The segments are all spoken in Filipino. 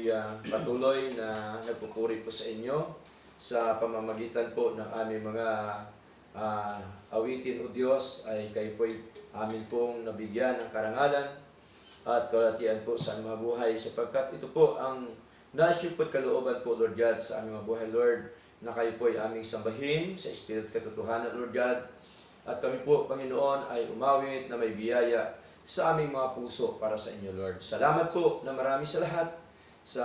ay patuloy na nagpupuri po sa inyo sa pamamagitan po ng aming mga awitin o Diyos ay kayo po'y amin pong nabigyan ng karangalan at kalatian po sa aming mga buhay sapagkat ito po ang nais niyo po't kalooban po Lord God sa aming mga buhay Lord na kayo po'y aming sambahin sa Espiritu katotohanan Lord God at kami po Panginoon ay umawit na may biyaya sa aming mga puso para sa inyo Lord. Salamat po na marami sa lahat sa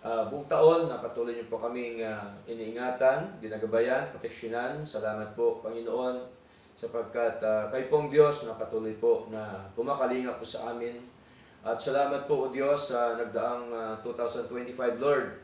buong taon na patuloy niyo po kaming iniingatan, ginagabayan, proteksyonan. Salamat po, Panginoon, sapagkat kayo pong Diyos na patuloy po na kumakalinga po sa amin. At salamat po, O Diyos, sa nagdaang 2025, Lord,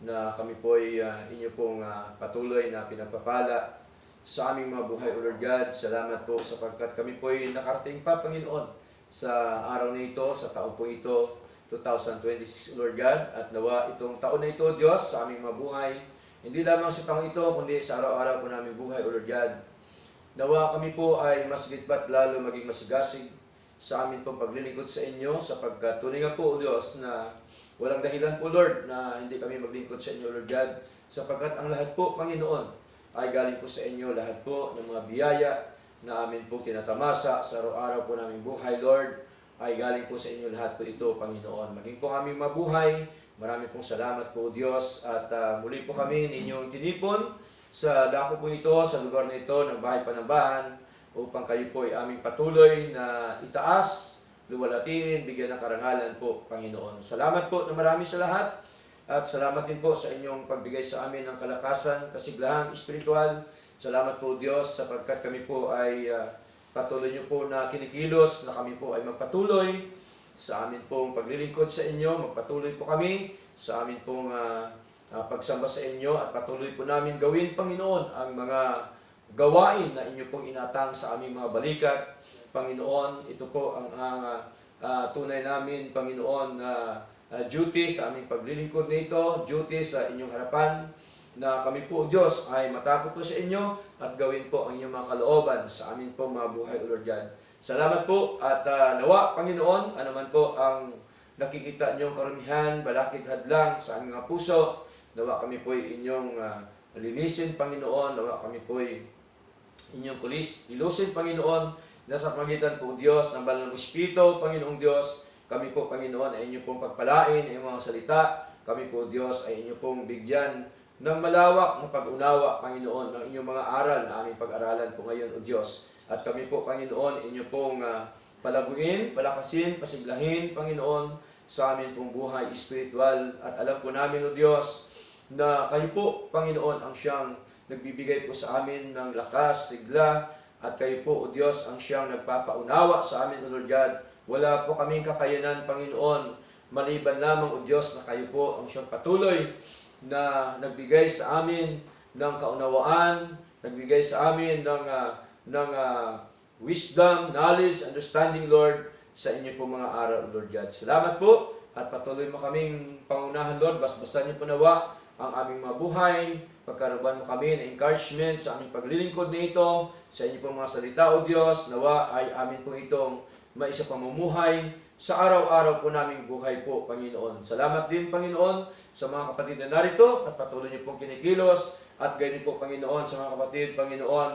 na kami po ay inyo pong patuloy na pinagpapala sa aming mga buhay, O Lord God. Salamat po sapagkat kami po ay nakarating pa, Panginoon, sa araw na ito, sa taon po ito, 2026, Lord God, at nawa itong taon na ito, Diyos, sa aming mabuhay, hindi lamang sa taong ito, kundi sa araw-araw po namin buhay, O Lord God. Nawa kami po ay mas gitpat lalo maging masigasig sa amin pong paglilingkod sa inyo, sapagkat tunay nga po, O Diyos, na walang dahilan po, Lord, na hindi kami maglingkod sa inyo, Lord God, sapagkat ang lahat po, Panginoon, ay galing po sa inyo, lahat po ng mga biyaya na amin po tinatamasa sa araw-araw po namin buhay, Lord, ay galing po sa inyo lahat po ito, Panginoon. Maging po aming mabuhay. Marami pong salamat po, Diyos. At muli po kami ninyong tinipon sa dako po ito, sa lugar na ito, ng bahay panambahan, upang kayo po ay aming patuloy na itaas, luwalatin, bigyan ng karangalan po, Panginoon. Salamat po na marami sa lahat. At salamat din po sa inyong pagbigay sa amin ng kalakasan, kasiglahan, espiritual. Salamat po, Diyos, sapagkat kami po ay patuloy niyo po na kinikilos na kami po ay magpatuloy sa amin pong paglilingkod sa inyo. Magpatuloy po kami sa amin pong pagsamba sa inyo at patuloy po namin gawin, Panginoon, ang mga gawain na inyo pong inatang sa aming mga balikat. Panginoon, ito po ang tunay namin, Panginoon, na duty sa aming paglilingkod na ito, duty sa inyong harapan, na kami po, Diyos, ay matakot po sa inyo at gawin po ang inyong mga kalooban sa amin po mga buhay, O Lord God. Salamat po at nawa, Panginoon, anuman po ang nakikita inyong karumihan, balakid hadlang sa aming mga puso, nawa kami po inyong linisin, Panginoon, nawa kami po inyong ilusin, Panginoon, nasa pagitan po, Diyos, ng banal ng Espiritu, Panginoong Diyos, kami po, Panginoon, ay inyo pong pagpalain, ay mga salita, kami po, Diyos, ay inyo pong bigyan ng malawak na pag-unawa, Panginoon, ng inyong mga aral na aming pag-aralan po ngayon, O Diyos. At kami po, Panginoon, inyo pong palaguin, palakasin, pasiglahin, Panginoon, sa amin pong buhay espiritual. At alam po namin, O Diyos, na kayo po, Panginoon, ang siyang nagbibigay po sa amin ng lakas, sigla, at kayo po, O Diyos, ang siyang nagpapaunawa sa amin, O Lord God. Wala po kaming kakayanan, Panginoon, maliban lamang, O Diyos, na kayo po ang siyang patuloy na nagbigay sa amin ng kaunawaan, nagbigay sa amin ng wisdom, knowledge, understanding, Lord, sa inyo po mga aral, Lord God. Salamat po at patuloy mo kaming pangunahan, Lord. Basbasan niyo po nawa ang aming mga buhay. Pagkaroon mo kami ng encouragement sa aming paglilingkod na ito, sa inyo po mga salita, O Diyos, nawa ay amin po itong maisa pamumuhay sa araw-araw po naming buhay po, Panginoon. Salamat din, Panginoon, sa mga kapatid na narito at patuloy niyo pong kinikilos at ganyan po, Panginoon, sa mga kapatid, Panginoon,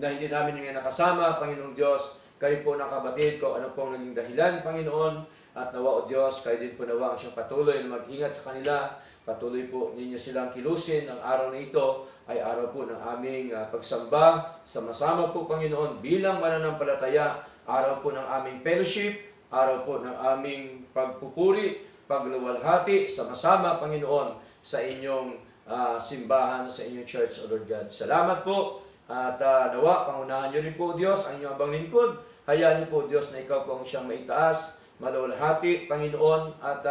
na hindi namin ngayon nakasama, Panginoong Diyos. Kayo po ng kapatid ko, ano pong naging dahilan, Panginoon, at nawa, O Diyos, kayo din po nawa ang siyang patuloy na mag-ingat sa kanila. Patuloy po ninyo silang kilusin. Ang araw na ito ay araw po ng aming pagsamba. Sama-sama po, Panginoon, bilang mananampalataya, araw po ng aming fellowship, araw po ng aming pagpupuri, pagluwalhati, sama-sama, Panginoon, sa inyong simbahan, sa inyong church, O Lord God. Salamat po at nawa, pangunahan niyo rin po, Diyos, ang inyong abang lingkod. Hayaan niyo po, Diyos, na ikaw po ang siyang maitaas, maluwalhati, Panginoon, at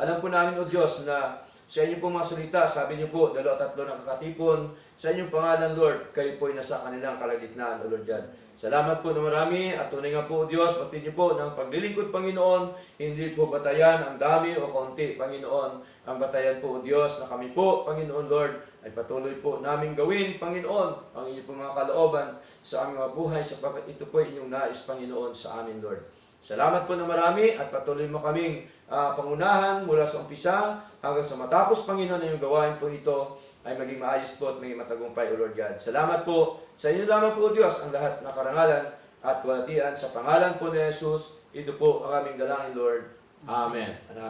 alam po namin, O Diyos, na sa inyong pong mga salita, sabi niyo po, 2-3 ng kakatipon, sa inyong pangalan, Lord, kayo po ay nasa kanilang kalagitnaan, O Lord God. Salamat po na marami at tunay nga po, Diyos, pati niyo po ng paglilingkod, Panginoon, hindi po batayan ang dami o kaunti, Panginoon. Ang batayan po, Diyos, na kami po, Panginoon, Lord, ay patuloy po namin gawin, Panginoon, ang inyong po mga kalooban sa aming mga buhay, sapagkat ito po inyong nais, Panginoon, sa amin, Lord. Salamat po na marami at patuloy mo kaming pangunahan mula sa umpisa hanggang sa matapos, Panginoon, na yung gawain po ito ay maging maayos po at maging matagumpay, O Lord God. Salamat po sa inyo lamang po, Diyos, ang lahat na karangalan at walatian sa pangalan po ni Jesus. Ito po ang aming dalangin, Lord. Amen.